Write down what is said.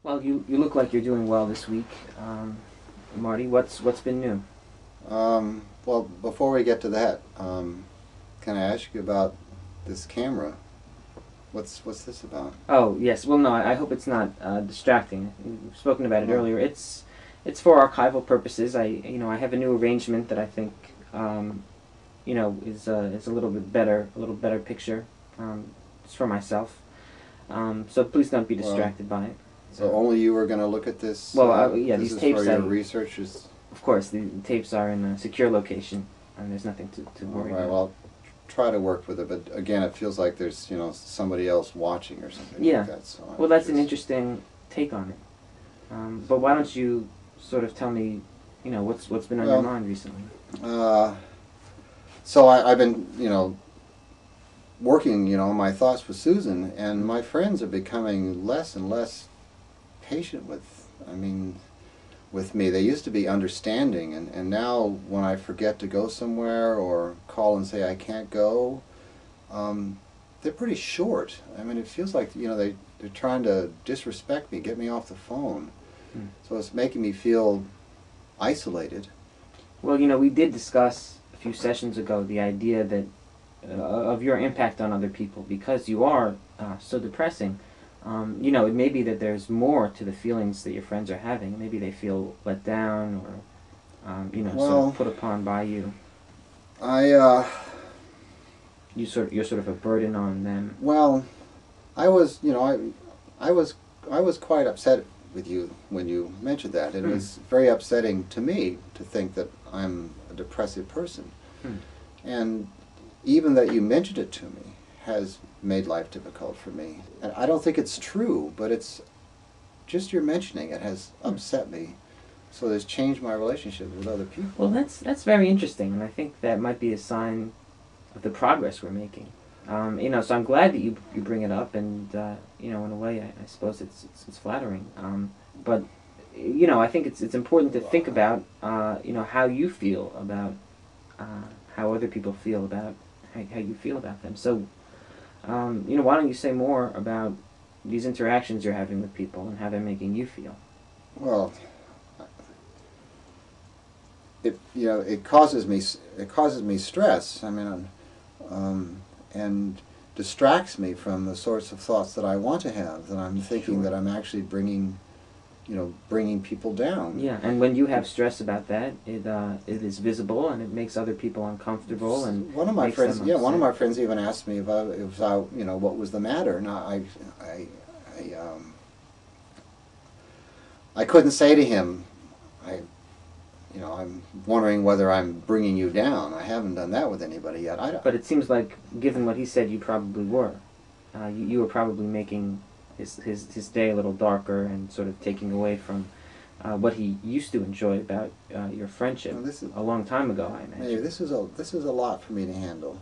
Well, you look like you're doing well this week, Marty. What's been new? Well, before we get to that, can I ask you about this camera? What's this about? Oh yes. Well, no. I hope it's not distracting. We've spoken about it Oh, earlier. It's for archival purposes. I have a new arrangement that I think is a little bit better, a little better picture. It's for myself. So please don't be well, distracted by it. so only you are going to look at this? Well, yeah, This these is tapes. for your research? Of course, the tapes are in a secure location, and there's nothing to All worry right, about. well, try to work with it, but again, it feels like there's, somebody else watching or something Yeah. like that. So Well, that's an interesting take on it. But why don't you sort of tell me, what's been on your Well, mind recently? Uh, so I've been, working, on my thoughts with Susan, and my friends are becoming less and less patient with me. They used to be understanding, and now when I forget to go somewhere or call and say I can't go, they're pretty short. I mean, it feels like, they're trying to disrespect me, get me off the phone. Hmm. So it's making me feel isolated. Well, we did discuss a few sessions ago the idea that of your impact on other people because you are so depressing. It may be that there's more to the feelings that your friends are having. Maybe they feel let down or, sort Well, of put upon by you. I, uh, You're sort of a burden on them. well, I was, I was quite upset with you when you mentioned that. It Hmm. was very upsetting to me to think that I'm a depressive person. Hmm. And even that you mentioned it to me has made life difficult for me. And I don't think it's true, but it's just your mentioning it has upset me. So it's changed my relationship with other people. Well, that's very interesting, and I think that might be a sign of the progress we're making. So I'm glad that you bring it up, and in a way, I suppose it's flattering. But I think it's important to think about how you feel about how other people feel about how you feel about them. So why don't you say more about these interactions you're having with people and how they're making you feel? Well, it causes me stress. I mean, and distracts me from the sorts of thoughts that I want to have. That I'm thinking Sure. that I'm actually bringing people down. Yeah, and when you have stress about that, it is visible and it makes other people uncomfortable and One of my makes friends, them yeah, one of upset. my friends even asked me if I, what was the matter, and I couldn't say to him, I'm wondering whether I'm bringing you down. I haven't done that with anybody yet. I don't. But it seems like, given what he said, you probably were. You were probably making his day a little darker and sort of taking away from what he used to enjoy about your friendship This is a long time ago, I maybe imagine. this is a lot for me to handle.